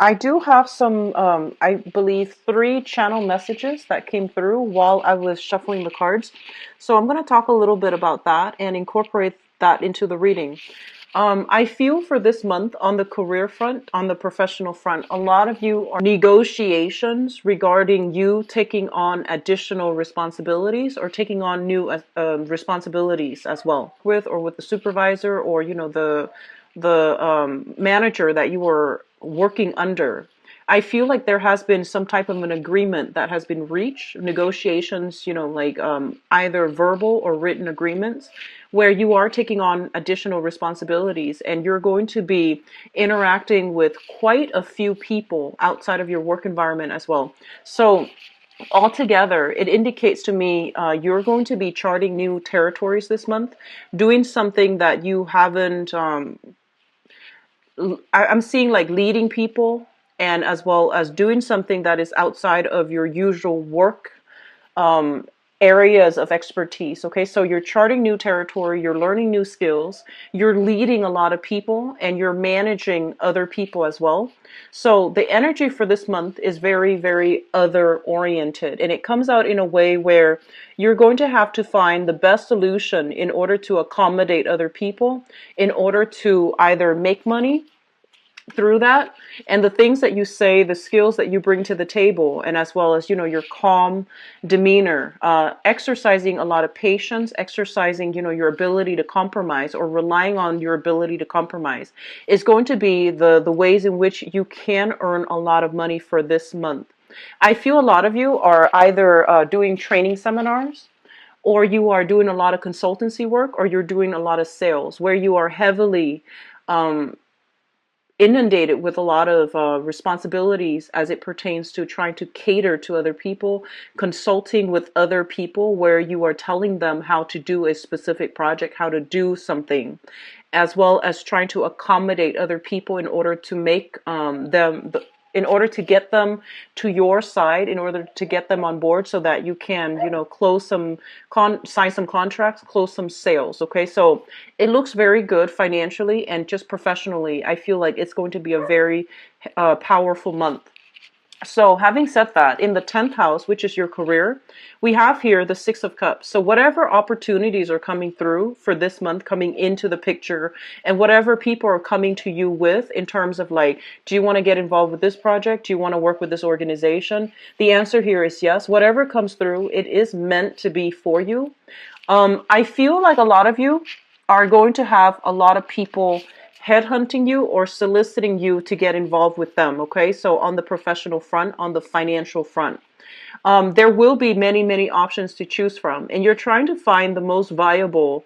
I do have some, I believe, three channel messages that came through while I was shuffling the cards. So I'm going to talk a little bit about that and incorporate that into the reading. I feel for this month on the career front, on the professional front, a lot of you are negotiations regarding you taking on additional responsibilities or taking on new responsibilities as well with the supervisor or the manager that you were working under. I feel like there has been some type of an agreement that has been reached, negotiations, like either verbal or written agreements, where you are taking on additional responsibilities and you're going to be interacting with quite a few people outside of your work environment as well. So, altogether, it indicates to me you're going to be charting new territories this month, doing something that you haven't. I'm seeing like leading people and as well as doing something that is outside of your usual work um, areas of expertise. Okay, so you're charting new territory, you're learning new skills, you're leading a lot of people, and you're managing other people as well. So the energy for this month is very, very other oriented, and it comes out in a way where you're going to have to find the best solution in order to accommodate other people, in order to either make money through that, and the things that you say, the skills that you bring to the table, and as well as your calm demeanor, exercising a lot of patience, exercising your ability to compromise or relying on your ability to compromise is going to be the ways in which you can earn a lot of money for this month. I feel a lot of you are either doing training seminars, or you are doing a lot of consultancy work, or you're doing a lot of sales where you are heavily um, inundated with a lot of responsibilities as it pertains to trying to cater to other people, consulting with other people where you are telling them how to do a specific project, how to do something, as well as trying to accommodate other people in order to make in order to get them to your side, in order to get them on board so that you can, close some, sign some contracts, close some sales. Okay, so it looks very good financially and just professionally. I feel like it's going to be a very powerful month. So, having said that, in the 10th house, which is your career, we have here the Six of Cups. So, whatever opportunities are coming through for this month, coming into the picture, and whatever people are coming to you with in terms of like, do you want to get involved with this project? Do you want to work with this organization? The answer here is yes. Whatever comes through, it is meant to be for you. I feel like a lot of you are going to have a lot of people headhunting you or soliciting you to get involved with them. Okay, so on the professional front, on the financial front, there will be many, many options to choose from, and you're trying to find the most viable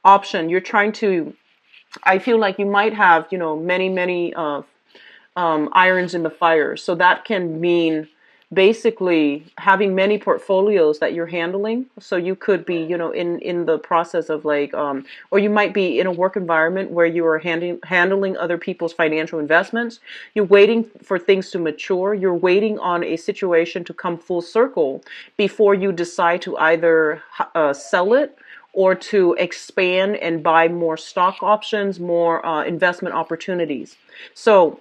option. You're trying to, I feel like you might have, many, many irons in the fire. So that can mean basically having many portfolios that you're handling. So you could be, in the process of like, or you might be in a work environment where you are handling other people's financial investments. You're waiting for things to mature. You're waiting on a situation to come full circle before you decide to either sell it or to expand and buy more stock options, more investment opportunities. So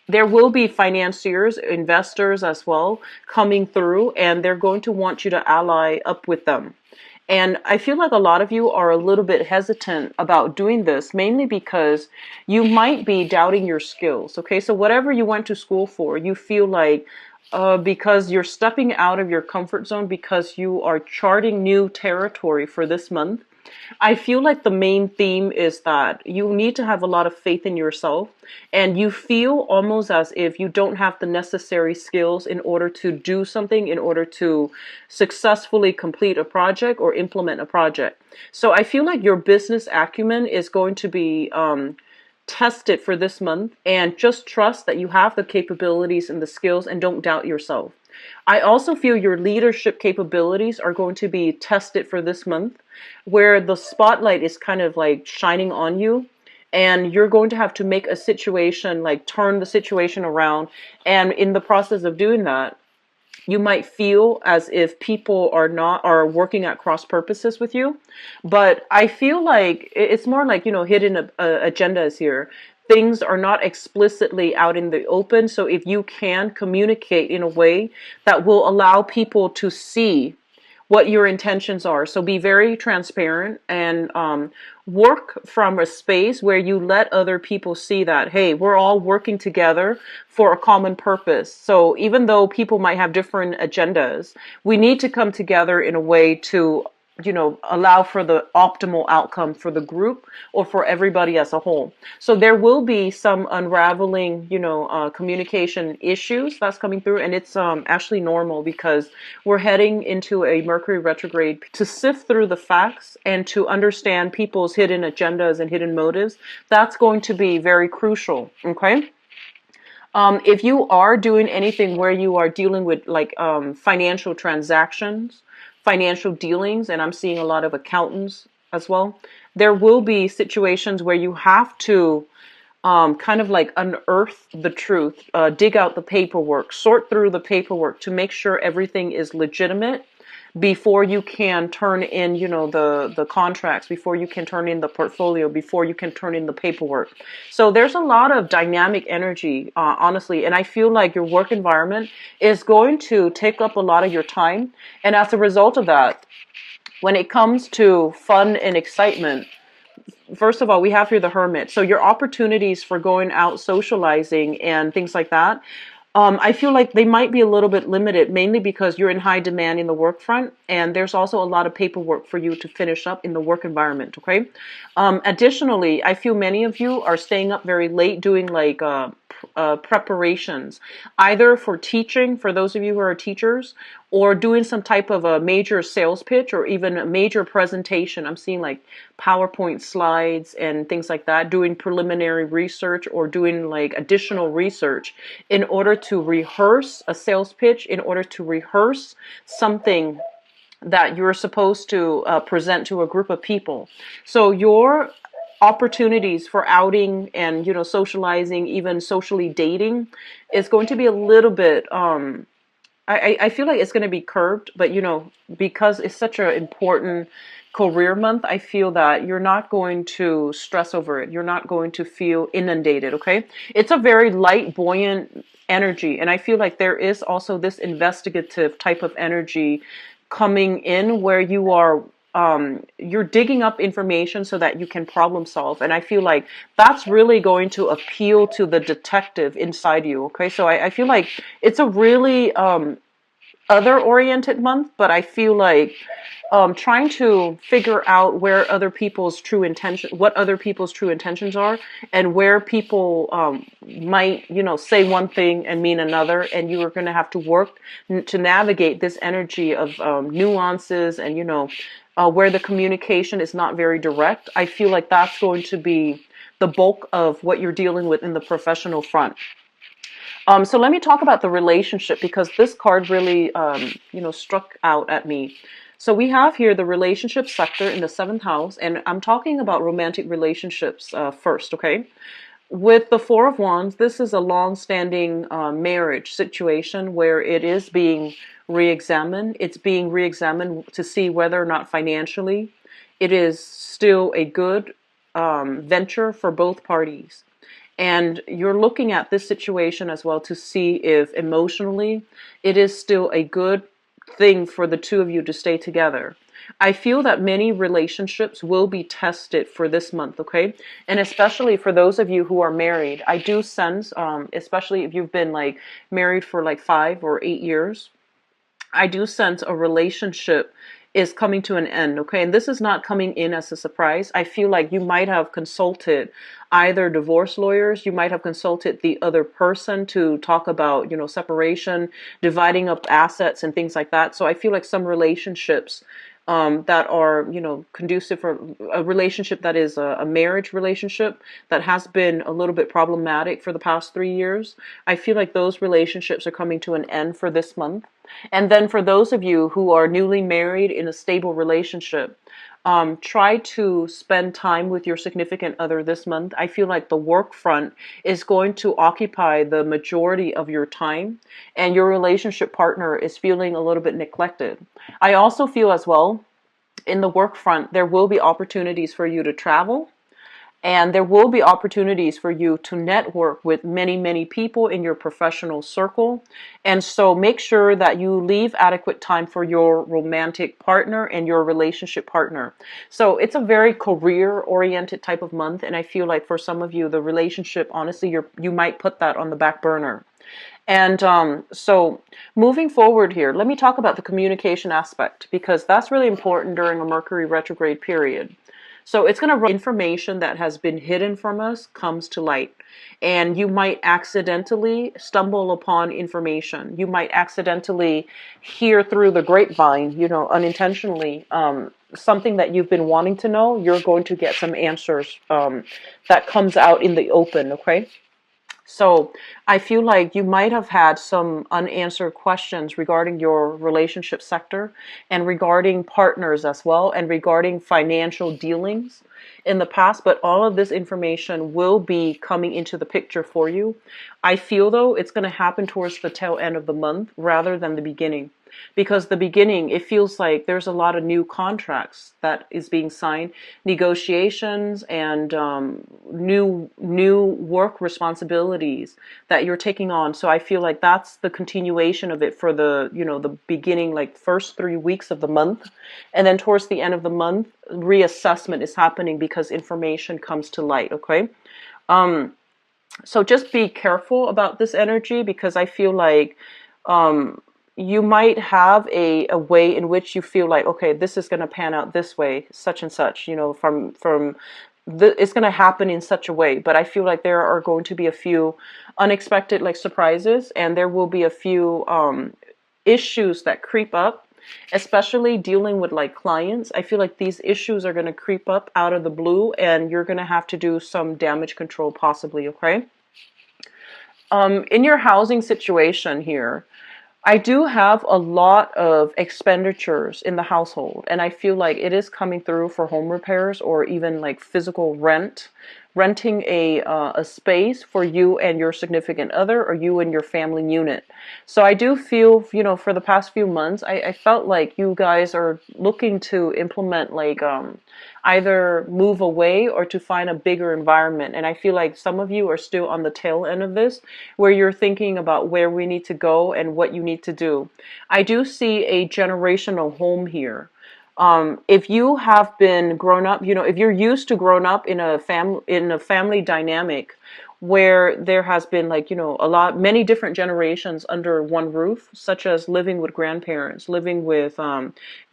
there will be financiers, investors as well coming through, and they're going to want you to ally up with them. And I feel like a lot of you are a little bit hesitant about doing this, mainly because you might be doubting your skills. Okay, so whatever you went to school for, you feel like because you're stepping out of your comfort zone, because you are charting new territory for this month. I feel like the main theme is that you need to have a lot of faith in yourself, and you feel almost as if you don't have the necessary skills in order to do something, in order to successfully complete a project or implement a project. So I feel like your business acumen is going to be tested for this month, and just trust that you have the capabilities and the skills and don't doubt yourself. I also feel your leadership capabilities are going to be tested for this month, where the spotlight is kind of like shining on you, and you're going to have to make a situation, like turn the situation around. And in the process of doing that, you might feel as if people are working at cross purposes with you, but I feel like it's more like hidden agendas here. things are not explicitly out in the open. So if you can communicate in a way that will allow people to see what your intentions are. So be very transparent and work from a space where you let other people see that, hey, we're all working together for a common purpose. So even though people might have different agendas, we need to come together in a way to, allow for the optimal outcome for the group or for everybody as a whole. So there will be some unraveling, communication issues that's coming through, and it's actually normal because we're heading into a Mercury retrograde to sift through the facts and to understand people's hidden agendas and hidden motives. That's going to be very crucial. Okay. If you are doing anything where you are dealing with like financial transactions, financial dealings, and I'm seeing a lot of accountants as well, there will be situations where you have to kind of like unearth the truth, dig out the paperwork, sort through the paperwork to make sure everything is legitimate before you can turn in, the contracts, before you can turn in the portfolio, before you can turn in the paperwork. So there's a lot of dynamic energy, honestly, and I feel like your work environment is going to take up a lot of your time. And as a result of that, when it comes to fun and excitement, first of all, we have here the Hermit. So your opportunities for going out socializing and things like that, I feel like they might be a little bit limited, mainly because you're in high demand in the work front, and there's also a lot of paperwork for you to finish up in the work environment, okay? Additionally, I feel many of you are staying up very late doing like preparations, either for teaching, for those of you who are teachers, or doing some type of a major sales pitch or even a major presentation. I'm seeing like PowerPoint slides and things like that, doing preliminary research or doing like additional research in order to rehearse a sales pitch, in order to rehearse something that you're supposed to present to a group of people. So your opportunities for outing and socializing, even socially dating, is going to be a little bit I feel like it's going to be curbed, but because it's such an important career month, I feel that you're not going to stress over it. You're not going to feel inundated, okay? It's a very light, buoyant energy, and I feel like there is also this investigative type of energy coming in where you're digging up information so that you can problem solve. And I feel like that's really going to appeal to the detective inside you. Okay. So I feel like it's a really, other oriented month, but I feel like trying to figure out where other people's true intention, what other people's true intentions are, and where people might, say one thing and mean another, and you are going to have to work to navigate this energy of nuances and where the communication is not very direct. I feel like that's going to be the bulk of what you're dealing with in the professional front. So let me talk about the relationship, because this card really, struck out at me. So we have here the relationship sector in the 7th house, and I'm talking about romantic relationships first, okay? With the 4 of Wands, this is a long-standing marriage situation where it is being re-examined. It's being re-examined to see whether or not financially it is still a good venture for both parties. And you're looking at this situation as well to see if emotionally it is still a good thing for the two of you to stay together. I feel that many relationships will be tested for this month, okay? And especially for those of you who are married, I do sense, especially if you've been like married for like 5 or 8 years, I do sense a relationship is coming to an end, okay? And this is not coming in as a surprise. I feel like you might have consulted either divorce lawyers, you might have consulted the other person to talk about, separation, dividing up assets and things like that. So I feel like some relationships that are, conducive for a relationship that is a marriage relationship that has been a little bit problematic for the past 3 years. I feel like those relationships are coming to an end for this month. And then for those of you who are newly married in a stable relationship, try to spend time with your significant other this month. I feel like the work front is going to occupy the majority of your time, and your relationship partner is feeling a little bit neglected. I also feel as well, in the work front, there will be opportunities for you to travel. And there will be opportunities for you to network with many, many people in your professional circle. And so make sure that you leave adequate time for your romantic partner and your relationship partner. So it's a very career oriented type of month. And I feel like for some of you, the relationship, honestly, you might put that on the back burner. And so moving forward here, let me talk about the communication aspect, because that's really important during a Mercury retrograde period. So it's going to run information that has been hidden from us comes to light. And you might accidentally stumble upon information. You might accidentally hear through the grapevine, unintentionally, something that you've been wanting to know. You're going to get some answers that comes out in the open, okay? So I feel like you might have had some unanswered questions regarding your relationship sector and regarding partners as well and regarding financial dealings in the past, but all of this information will be coming into the picture for you. I feel though it's going to happen towards the tail end of the month rather than the beginning. Because the beginning, it feels like there's a lot of new contracts that is being signed, negotiations, and new work responsibilities that you're taking on. So I feel like that's the continuation of it for the beginning, like first 3 weeks of the month, and then towards the end of the month, reassessment is happening because information comes to light. Okay. So just be careful about this energy, because I feel like you might have a way in which you feel like, okay, this is going to pan out this way, such and such, it's going to happen in such a way. But I feel like there are going to be a few unexpected like surprises, and there will be a few issues that creep up, especially dealing with like clients. I feel like these issues are going to creep up out of the blue, and you're going to have to do some damage control possibly, okay? In your housing situation here, I do have a lot of expenditures in the household, and I feel like it is coming through for home repairs or even like physical renting a space for you and your significant other, or you and your family unit. So I do feel, for the past few months, I felt like you guys are looking to implement like either move away or to find a bigger environment. And I feel like some of you are still on the tail end of this, where you're thinking about where we need to go and what you need to do. I do see a generational home here. If you have been grown up, if you're used to grown up in a family dynamic where there has been like, many different generations under one roof, such as living with grandparents, living with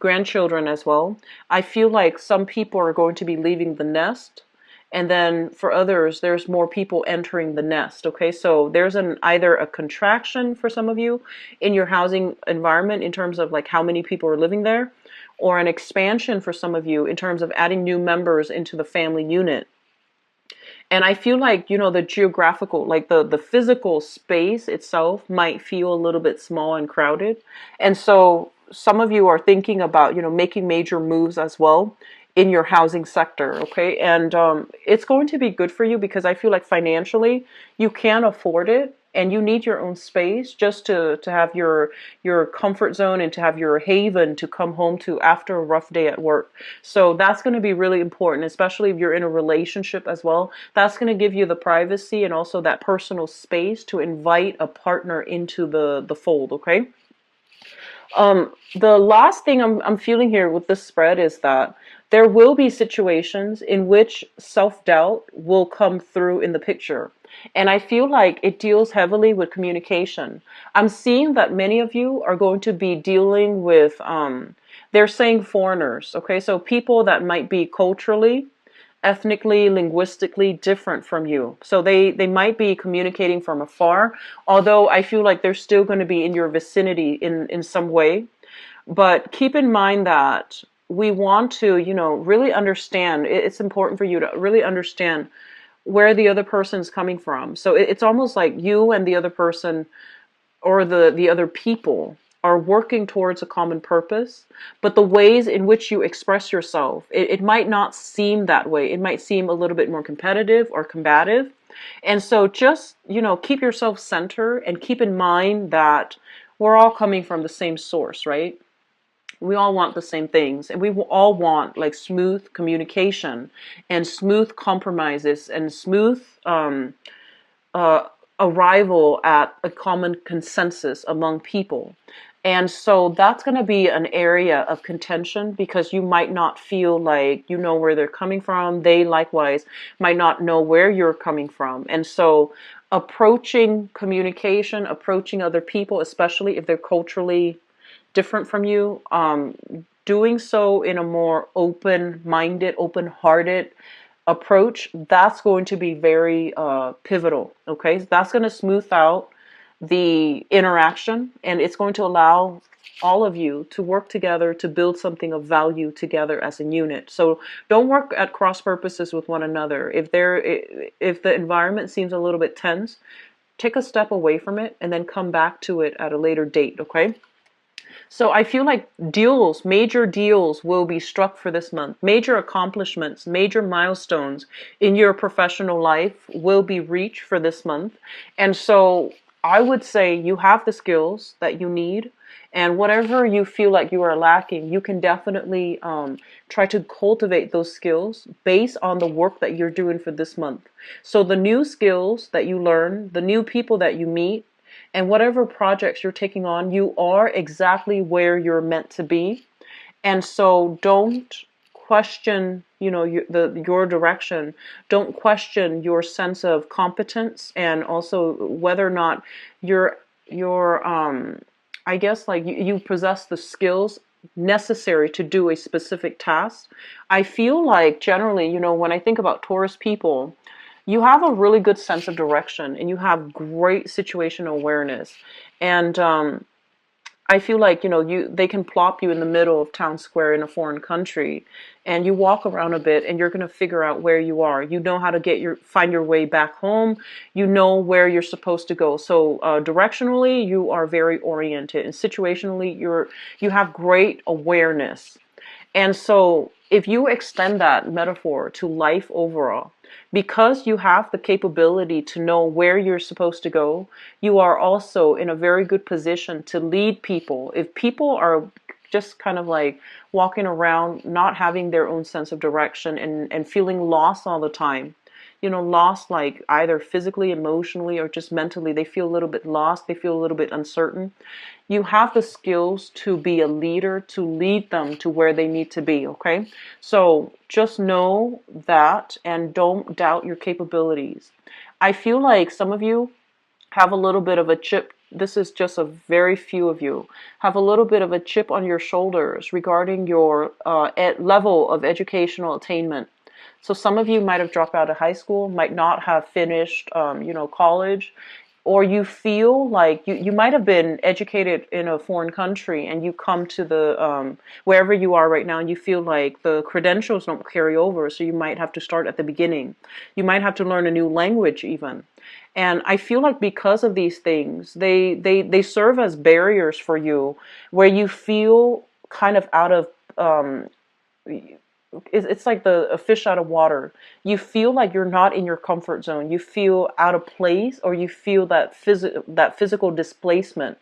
grandchildren as well. I feel like some people are going to be leaving the nest. And then for others, there's more people entering the nest. Okay, so there's either a contraction for some of you in your housing environment in terms of like how many people are living there, or an expansion for some of you in terms of adding new members into the family unit. And I feel like, the geographical, like the physical space itself might feel a little bit small and crowded. And so some of you are thinking about, making major moves as well in your housing sector. Okay. And it's going to be good for you, because I feel like financially you can afford it. And you need your own space just to have your comfort zone and to have your haven to come home to after a rough day at work. So that's going to be really important, especially if you're in a relationship as well. That's going to give you the privacy and also that personal space to invite a partner into the fold, okay? The last thing I'm feeling here with this spread is that there will be situations in which self-doubt will come through in the picture. And I feel like it deals heavily with communication. I'm seeing that many of you are going to be dealing with, they're saying foreigners, okay? So people that might be culturally, ethnically, linguistically different from you. So they might be communicating from afar, although I feel like they're still going to be in your vicinity in some way. But keep in mind that we want to, really understand. It's important for you to really understand where the other person's coming from. So it's almost like you and the other person, or the other people, are working towards a common purpose, but the ways in which you express yourself, it might not seem that way. It might seem a little bit more competitive or combative. And so just, keep yourself centered and keep in mind that we're all coming from the same source, right? We all want the same things, and we all want like smooth communication and smooth compromises and smooth uh, arrival at a common consensus among people. And so that's going to be an area of contention because you might not feel like you know where they're coming from. They likewise might not know where you're coming from. And so approaching communication, approaching other people, especially if they're culturally different from you, doing so in a more open-minded, open-hearted approach, that's going to be very pivotal. Okay, that's going to smooth out the interaction, and it's going to allow all of you to work together to build something of value together as a unit. So don't work at cross purposes with one another. If the environment seems a little bit tense, take a step away from it and then come back to it at a later date. Okay. So I feel like major deals will be struck for this month. Major accomplishments, major milestones in your professional life will be reached for this month. And so I would say you have the skills that you need. And whatever you feel like you are lacking, you can definitely try to cultivate those skills based on the work that you're doing for this month. So the new skills that you learn, the new people that you meet, and whatever projects you're taking on, you are exactly where you're meant to be. And so don't question, your direction. Don't question your sense of competence, and also whether or not you're I guess like you possess the skills necessary to do a specific task. I feel like generally, when I think about Taurus people, you have a really good sense of direction and you have great situational awareness. And I feel like, they can plop you in the middle of town square in a foreign country and you walk around a bit and you're going to figure out where you are. You know how to find your way back home. You know where you're supposed to go. So directionally, you are very oriented, and situationally, you have great awareness. And so if you extend that metaphor to life overall, because you have the capability to know where you're supposed to go, you are also in a very good position to lead people. If people are just kind of like walking around, not having their own sense of direction and feeling lost all the time, lost like either physically, emotionally, or just mentally, they feel a little bit lost, they feel a little bit uncertain. You have the skills to be a leader, to lead them to where they need to be, okay? So just know that and don't doubt your capabilities. I feel like some of you have a little bit of a chip. This is just a very few of you have a little bit of a chip on your shoulders regarding your level of educational attainment. So some of you might have dropped out of high school, might not have finished, college, or you feel like you might have been educated in a foreign country and you come to the wherever you are right now and you feel like the credentials don't carry over, so you might have to start at the beginning. You might have to learn a new language even. And I feel like because of these things, they serve as barriers for you where you feel kind of out of it's like a fish out of water. You feel like you're not in your comfort zone. You feel out of place, or you feel that physical displacement.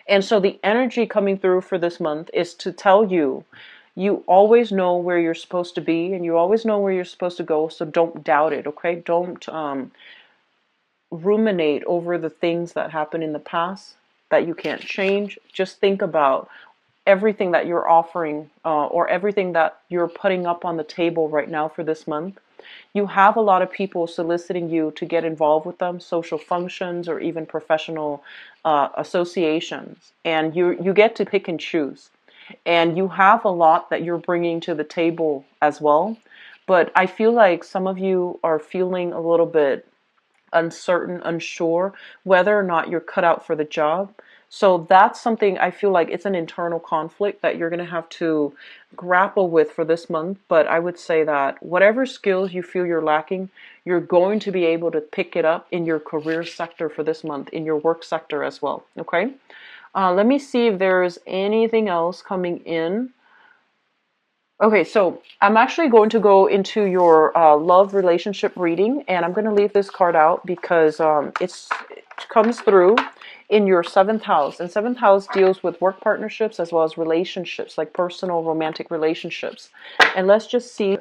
And so the energy coming through for this month is to tell you, you always know where you're supposed to be, and you always know where you're supposed to go. So don't doubt it, okay? Don't ruminate over the things that happened in the past that you can't change. Just think about everything that you're offering or everything that you're putting up on the table right now for this month. You have a lot of people soliciting you to get involved with them, social functions or even professional associations. And you get to pick and choose. And you have a lot that you're bringing to the table as well. But I feel like some of you are feeling a little bit uncertain, unsure whether or not you're cut out for the job. So that's something I feel like it's an internal conflict that you're going to have to grapple with for this month. But I would say that whatever skills you feel you're lacking, you're going to be able to pick it up in your career sector for this month, in your work sector as well. Okay. Let me see if there's anything else coming in. Okay, so I'm actually going to go into your love relationship reading, and I'm going to leave this card out because it comes through in your seventh house, and seventh house deals with work partnerships as well as relationships, like personal romantic relationships. And let's just see.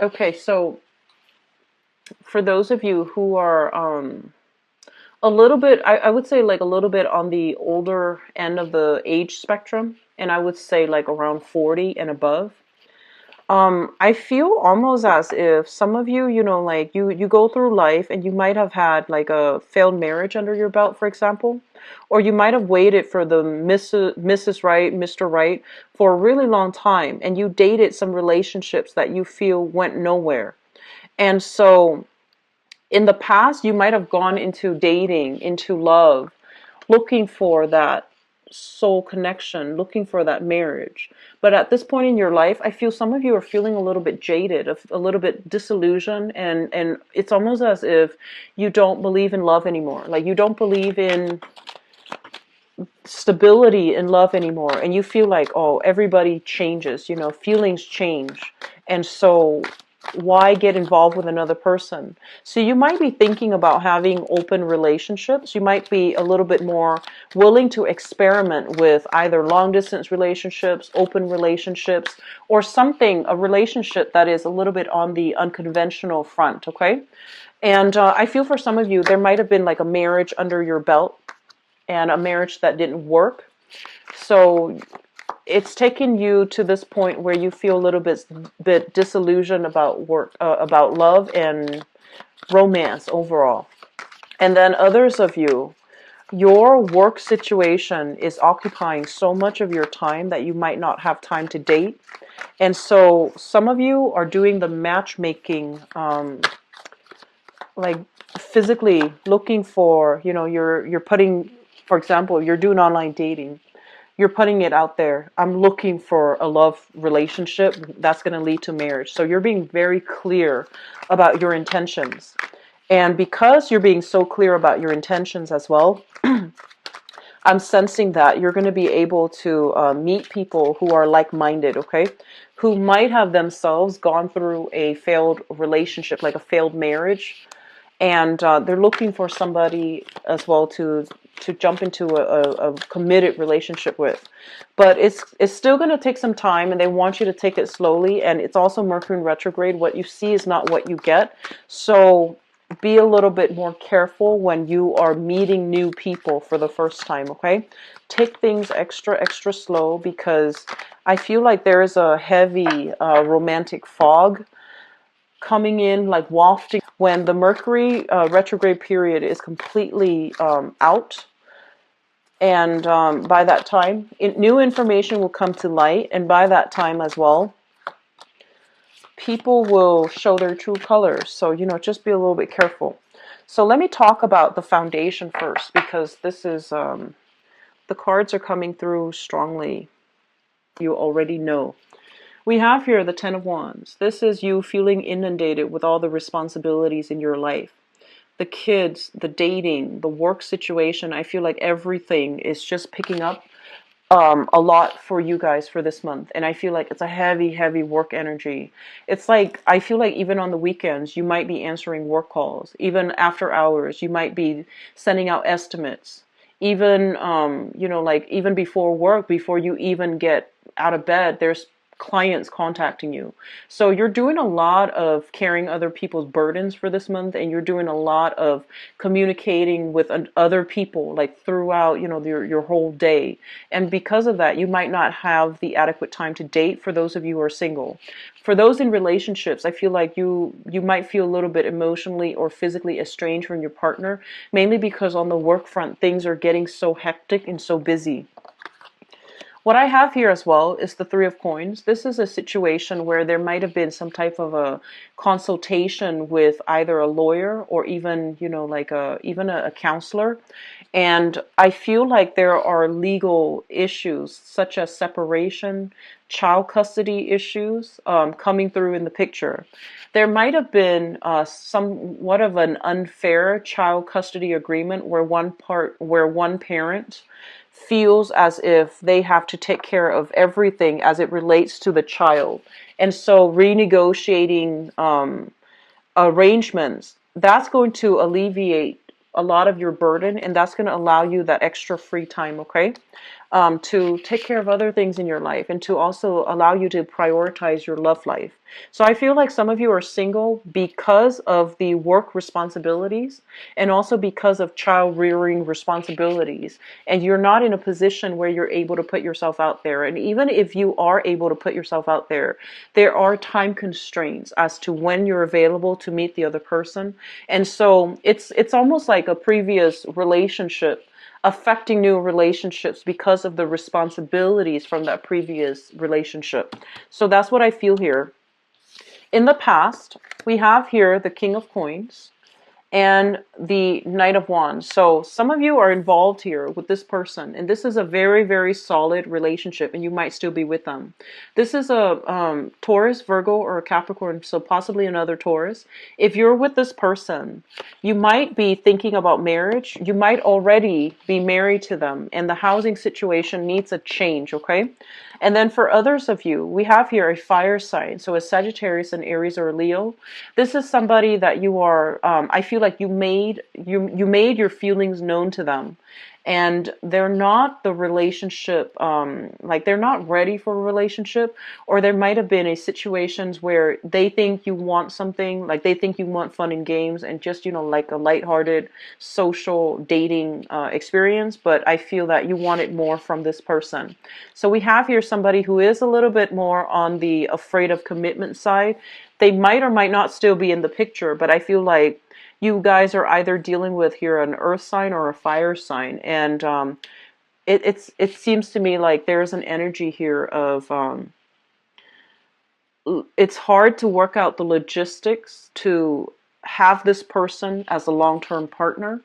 Okay, so for those of you who are a little bit, I would say like a little bit on the older end of the age spectrum, and I would say like around 40 and above. I feel almost as if some of you, like you go through life and you might have had like a failed marriage under your belt, for example, or you might have waited for the Mrs. Right, Mr. Right for a really long time, and you dated some relationships that you feel went nowhere. And so in the past, you might have gone into dating, into love, looking for that soul connection, looking for that marriage. But at this point in your life, I feel some of you are feeling a little bit jaded, a little bit disillusioned, and it's almost as if you don't believe in love anymore. Like you don't believe in stability in love anymore, and you feel like, oh, everybody changes, feelings change. And so why get involved with another person? So you might be thinking about having open relationships. You might be a little bit more willing to experiment with either long distance relationships, open relationships, or something, a relationship that is a little bit on the unconventional front, okay? And I feel for some of you, there might have been like a marriage under your belt and a marriage that didn't work. So it's taken you to this point where you feel a little bit disillusioned about work, about love and romance overall. And then others of you, your work situation is occupying so much of your time that you might not have time to date. And so some of you are doing the matchmaking, like physically looking for, you're putting, for example, you're doing online dating. You're putting it out there. I'm looking for a love relationship that's going to lead to marriage. So you're being very clear about your intentions. And because you're being so clear about your intentions as well, I'm sensing that you're going to be able to meet people who are like-minded, okay? Who might have themselves gone through a failed relationship, like a failed marriage, and they're looking for somebody as well to jump into a committed relationship with. But it's still going to take some time, and they want you to take it slowly. And it's also Mercury in retrograde. What you see is not what you get. So be a little bit more careful when you are meeting new people for the first time, okay? Take things extra slow, because I feel like there is a heavy romantic fog coming in, like wafting, when the Mercury retrograde period is completely out. And by that time, new information will come to light. And by that time as well, people will show their true colors. So, just be a little bit careful. So let me talk about the foundation first, because this is, the cards are coming through strongly. You already know. We have here the Ten of Wands. This is you feeling inundated with all the responsibilities in your life. The kids, the dating, the work situation. I feel like everything is just picking up a lot for you guys for this month. And I feel like it's a heavy work energy. It's like, I feel like even on the weekends, you might be answering work calls. Even after hours, you might be sending out estimates. Even, like even before work, before you even get out of bed, there's clients contacting you. So you're doing a lot of carrying other people's burdens for this month, and you're doing a lot of communicating with other people, like throughout, your whole day. And because of that, you might not have the adequate time to date for those of you who are single. For those in relationships, I feel like you might feel a little bit emotionally or physically estranged from your partner, mainly because on the work front, things are getting so hectic and so busy. What I have here as well is the Three of Coins. This is a situation where there might have been some type of a consultation with either a lawyer or even, like a counselor. And I feel like there are legal issues such as separation, child custody issues coming through in the picture. There might have been somewhat of an unfair child custody agreement where one parent feels as if they have to take care of everything as it relates to the child. And so renegotiating arrangements, that's going to alleviate a lot of your burden, and that's going to allow you that extra free time, okay? To take care of other things in your life and to also allow you to prioritize your love life. So I feel like some of you are single because of the work responsibilities and also because of child rearing responsibilities. And you're not in a position where you're able to put yourself out there. And even if you are able to put yourself out there, there are time constraints as to when you're available to meet the other person. And so it's almost like a previous relationship affecting new relationships because of the responsibilities from that previous relationship. So that's what I feel here. In the past, we have here the King of Coins and the Knight of Wands. So some of you are involved here with this person, and this is a very, very solid relationship, and you might still be with them. This is a Taurus, Virgo, or a Capricorn, so possibly another Taurus. If you're with this person, you might be thinking about marriage. You might already be married to them, and the housing situation needs a change, okay? And then for others of you, we have here a fire sign. So a Sagittarius, an Aries, or a Leo. This is somebody that you are, I feel like you made your feelings known to them. And they're not the relationship, like they're not ready for a relationship, or there might have been a situations where they think you want something, like they think you want fun and games and just, like a lighthearted social dating experience, but I feel that you want it more from this person. So we have here somebody who is a little bit more on the afraid of commitment side. They might or might not still be in the picture, but I feel like you guys are either dealing with here an earth sign or a fire sign. And it seems to me like there's an energy here of it's hard to work out the logistics to have this person as a long-term partner,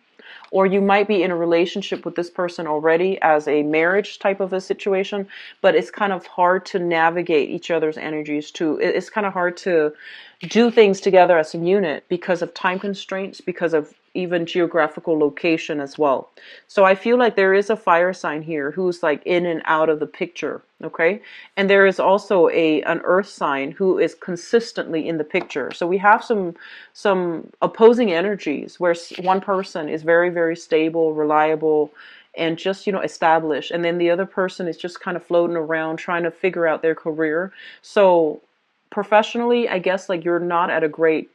or you might be in a relationship with this person already as a marriage type of a situation, but it's kind of hard to navigate each other's energies too. It's kind of hard to do things together as a unit because of time constraints, because of even geographical location as well. So I feel like there is a fire sign here who's like in and out of the picture, okay? And there is also an earth sign who is consistently in the picture. So we have some opposing energies where one person is very, very stable, reliable, and just, established. And then the other person is just kind of floating around trying to figure out their career. So professionally, I guess like you're not at a great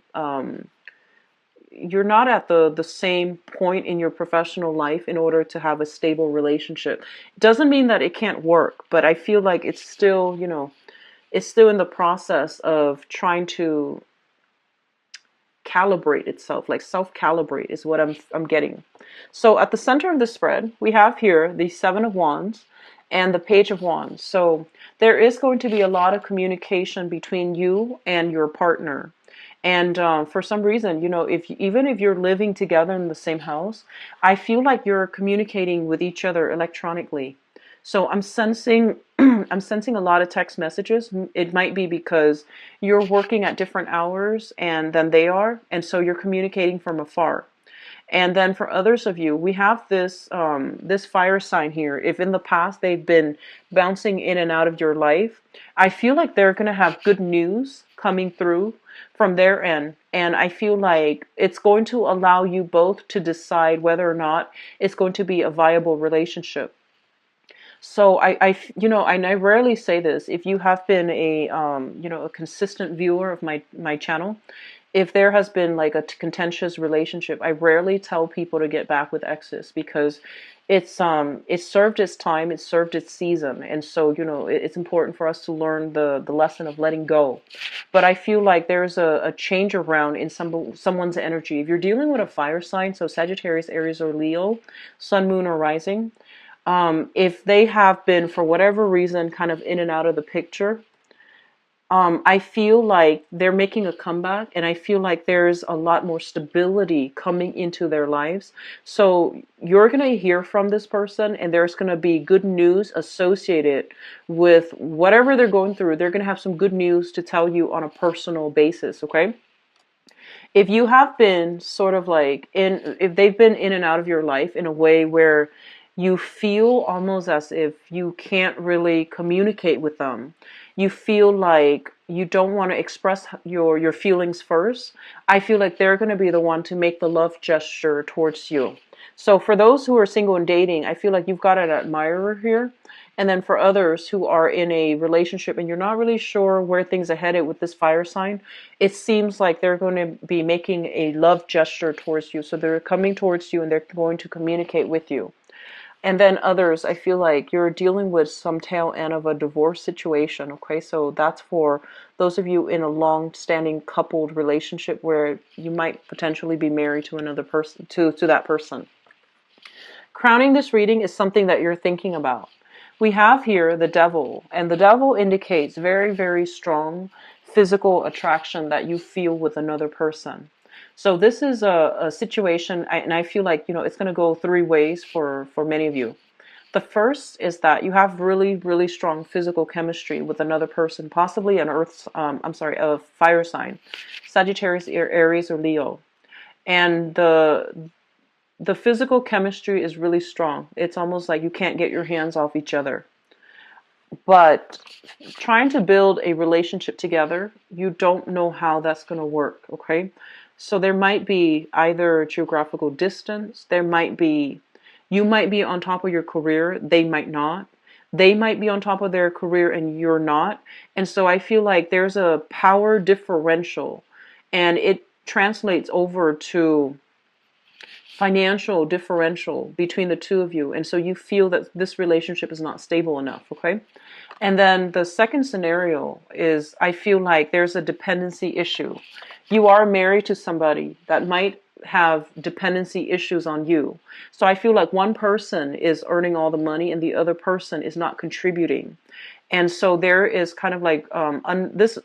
you're not at the same point in your professional life in order to have a stable relationship. It doesn't mean that it can't work, but I feel like it's still, it's still in the process of trying to calibrate itself, like self-calibrate is what I'm getting. So at the center of the spread, we have here the Seven of Wands and the Page of Wands. So there is going to be a lot of communication between you and your partner. And for some reason, even if you're living together in the same house, I feel like you're communicating with each other electronically. So I'm sensing I'm sensing a lot of text messages. It might be because you're working at different hours and than they are, and so you're communicating from afar. And then for others of you, we have this fire sign here. If in the past they've been bouncing in and out of your life, I feel like they're going to have good news coming through from their end. And I feel like it's going to allow you both to decide whether or not it's going to be a viable relationship. So I rarely say this. If you have been a consistent viewer of my channel, if there has been like a contentious relationship, I rarely tell people to get back with exes because it's served its time, it's served its season, and so it's important for us to learn the lesson of letting go. But I feel like there's a change around in someone's energy. If you're dealing with a fire sign, so Sagittarius, Aries, or Leo, Sun, Moon, or Rising. If they have been, for whatever reason, kind of in and out of the picture, I feel like they're making a comeback, and I feel like there's a lot more stability coming into their lives. So you're going to hear from this person, and there's going to be good news associated with whatever they're going through. They're going to have some good news to tell you on a personal basis, okay? If you have been sort of like if they've been in and out of your life in a way where you feel almost as if you can't really communicate with them, you feel like you don't want to express your feelings first, I feel like they're going to be the one to make the love gesture towards you. So for those who are single and dating, I feel like you've got an admirer here. And then for others who are in a relationship and you're not really sure where things are headed with this fire sign, it seems like they're going to be making a love gesture towards you. So they're coming towards you and they're going to communicate with you. And then others, I feel like you're dealing with some tail end of a divorce situation. Okay, so that's for those of you in a long-standing coupled relationship where you might potentially be married to another person, to that person. Crowning this reading is something that you're thinking about. We have here the devil, and the devil indicates very, very strong physical attraction that you feel with another person. So this is a situation, and I feel like, it's going to go three ways for many of you. The first is that you have really, really strong physical chemistry with another person, possibly a fire sign, Sagittarius, Aries, or Leo. And the physical chemistry is really strong. It's almost like you can't get your hands off each other. But trying to build a relationship together, you don't know how that's going to work, okay? So there might be either geographical distance, you might be on top of your career, they might not. They might be on top of their career and you're not. And so I feel like there's a power differential, and it translates over to financial differential between the two of you. And so you feel that this relationship is not stable enough, okay? And then the second scenario is, I feel like there's a dependency issue. You are married to somebody that might have dependency issues on you. So I feel like one person is earning all the money and the other person is not contributing. And so there is kind of like this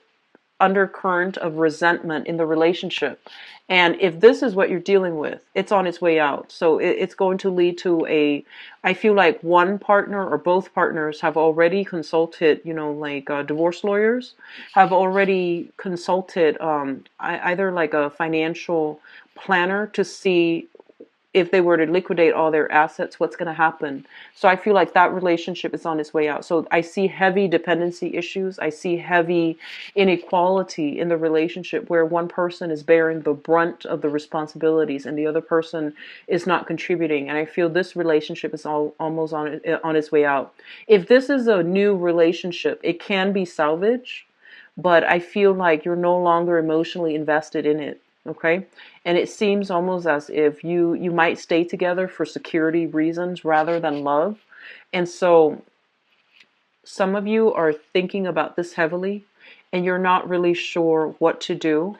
undercurrent of resentment in the relationship. And if this is what you're dealing with, it's on its way out. So it's going to lead to I feel like one partner or both partners have already consulted, divorce lawyers, have already consulted either like a financial planner to see if they were to liquidate all their assets, what's going to happen. So I feel like that relationship is on its way out. So I see heavy dependency issues. I see heavy inequality in the relationship where one person is bearing the brunt of the responsibilities and the other person is not contributing. And I feel this relationship is almost on its way out. If this is a new relationship, it can be salvaged, but I feel like you're no longer emotionally invested in it. Okay, and it seems almost as if you might stay together for security reasons rather than love. And so some of you are thinking about this heavily and you're not really sure what to do.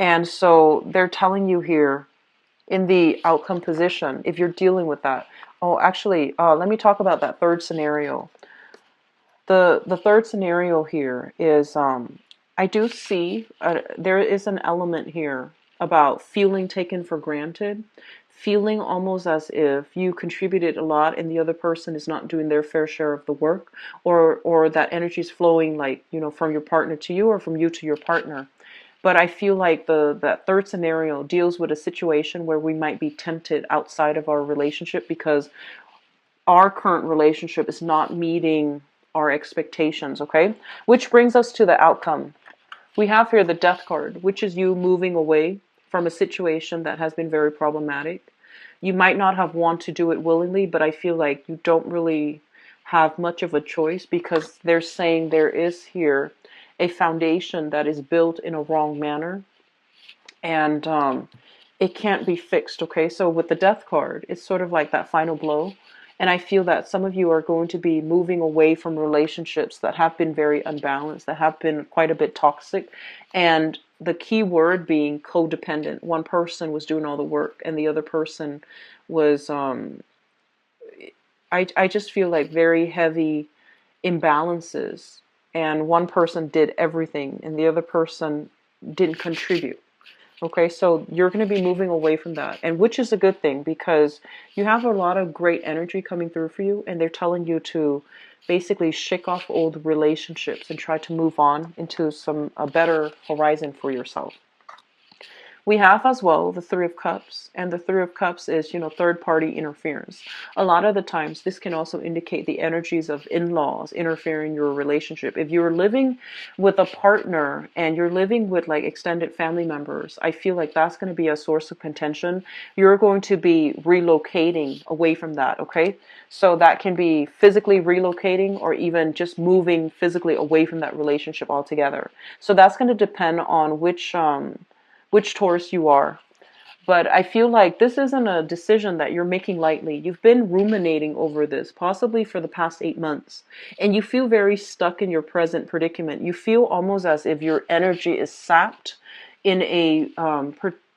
And so they're telling you here in the outcome position, if you're dealing with that. Oh, actually, let me talk about that third scenario. The third scenario here is I do see there is an element here about feeling taken for granted, feeling almost as if you contributed a lot and the other person is not doing their fair share of the work, or that energy is flowing like, from your partner to you or from you to your partner. But I feel like that third scenario deals with a situation where we might be tempted outside of our relationship because our current relationship is not meeting our expectations, okay? Which brings us to the outcome. We have here the Death card, which is you moving away from a situation that has been very problematic. You might not have wanted to do it willingly, but I feel like you don't really have much of a choice because they're saying there is here a foundation that is built in a wrong manner, and it can't be fixed, okay? So with the Death card, it's sort of like that final blow. And I feel that some of you are going to be moving away from relationships that have been very unbalanced, that have been quite a bit toxic. And the key word being codependent. One person was doing all the work and the other person was I just feel like very heavy imbalances, and one person did everything and the other person didn't contribute. Okay, so you're going to be moving away from that, and which is a good thing because you have a lot of great energy coming through for you, and they're telling you to basically shake off old relationships and try to move on into a better horizon for yourself. We have as well the Three of Cups, and the Three of Cups is, third party interference. A lot of the times, this can also indicate the energies of in laws interfering in your relationship. If you're living with a partner and you're living with like extended family members, I feel like that's going to be a source of contention. You're going to be relocating away from that, okay? So that can be physically relocating or even just moving physically away from that relationship altogether. So that's going to depend on which Taurus you are. But I feel like this isn't a decision that you're making lightly. You've been ruminating over this, possibly for the past 8 months, and you feel very stuck in your present predicament. You feel almost as if your energy is sapped in a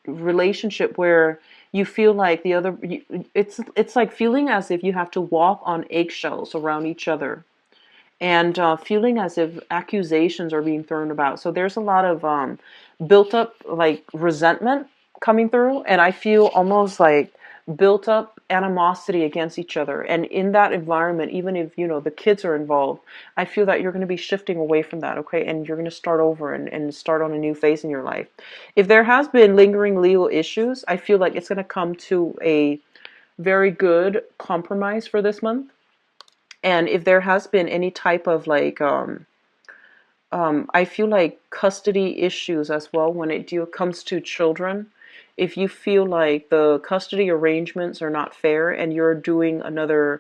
relationship where you feel like it's like feeling as if you have to walk on eggshells around each other, and feeling as if accusations are being thrown about. So there's a lot of built up like resentment coming through, and I feel almost like built up animosity against each other. And in that environment, even if the kids are involved, I feel that you're going to be shifting away from that, okay? And you're going to start over and start on a new phase in your life. If there has been lingering legal issues, I feel like it's going to come to a very good compromise for this month. And if there has been any type of like I feel like custody issues as well when it comes to children. If you feel like the custody arrangements are not fair and you're getting another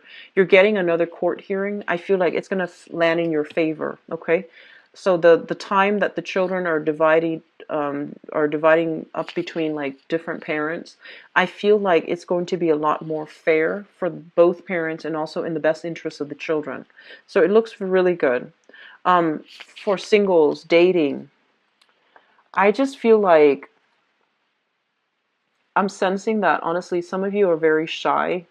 court hearing, I feel like it's going to land in your favor. Okay, so the time that the children are dividing up between like different parents, I feel like it's going to be a lot more fair for both parents and also in the best interest of the children. So it looks really good. For singles, dating, I just feel like I'm sensing that honestly, some of you are very shy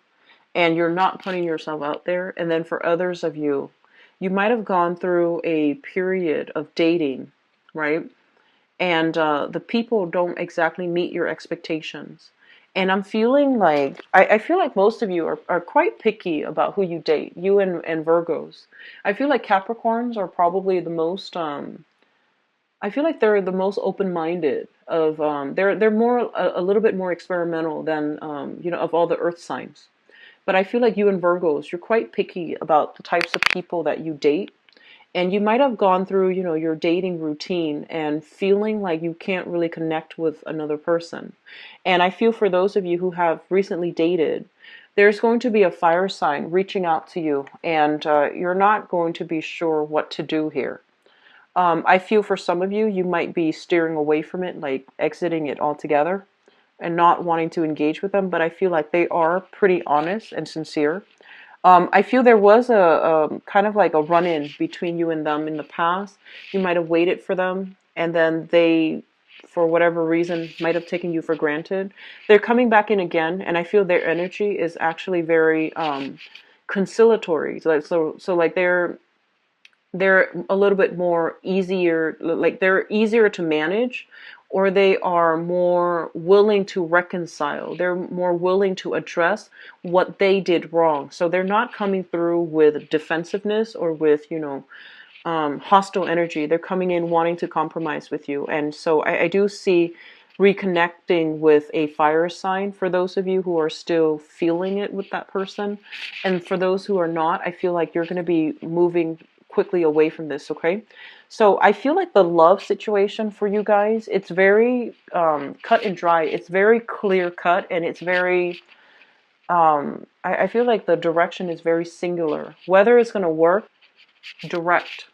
and you're not putting yourself out there. And then for others of you, you might have gone through a period of dating, right? And the people don't exactly meet your expectations. And I'm feeling like, I feel like most of you are quite picky about who you date, you and Virgos. I feel like Capricorns are probably the most, I feel like they're the most open-minded of, they're more, a little bit more experimental than, of all the earth signs. But I feel like you and Virgos, you're quite picky about the types of people that you date. And you might have gone through, your dating routine and feeling like you can't really connect with another person. And I feel for those of you who have recently dated, there's going to be a fire sign reaching out to you, and you're not going to be sure what to do here. I feel for some of you, you might be steering away from it, like exiting it altogether and not wanting to engage with them. But I feel like they are pretty honest and sincere. I feel there was a kind of like a run-in between you and them in the past. You might have waited for them, and then they, for whatever reason, might have taken you for granted. They're coming back in again, and I feel their energy is actually very conciliatory. So like they're a little bit more easier, like they're easier to manage, or they are more willing to reconcile. They're more willing to address what they did wrong. So they're not coming through with defensiveness or with, hostile energy. They're coming in wanting to compromise with you. And so I do see reconnecting with a fire sign for those of you who are still feeling it with that person. And for those who are not, I feel like you're going to be moving quickly away from this, okay? So I feel like the love situation for you guys, it's very cut and dry. It's very clear cut, and it's very, I feel like the direction is very singular. Whether it's going to work, direct.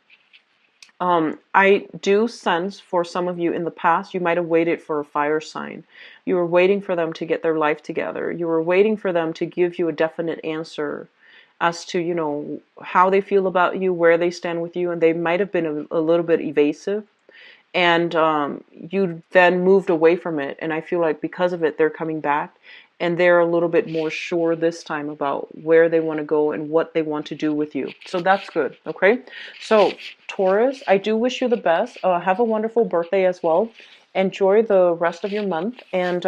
I do sense for some of you in the past, you might have waited for a fire sign. You were waiting for them to get their life together. You were waiting for them to give you a definite answer as to, how they feel about you, where they stand with you, and they might have been a little bit evasive. And you then moved away from it. And I feel like because of it, they're coming back. and they're a little bit more sure this time about where they want to go and what they want to do with you. So that's good, okay? So, Taurus, I do wish you the best. Have a wonderful birthday as well. Enjoy the rest of your month. And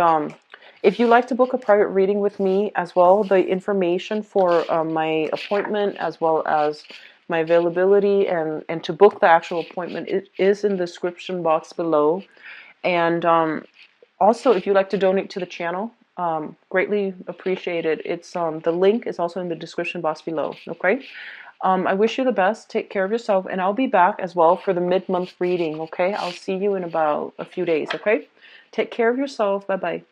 if you'd like to book a private reading with me as well, the information for my appointment as well as my availability and to book the actual appointment, it is in the description box below. And also, if you'd like to donate to the channel, greatly appreciated. It's the link is also in the description box below. Okay. I wish you the best. Take care of yourself, and I'll be back as well for the mid-month reading. Okay. I'll see you in about a few days. Okay. Take care of yourself. Bye bye.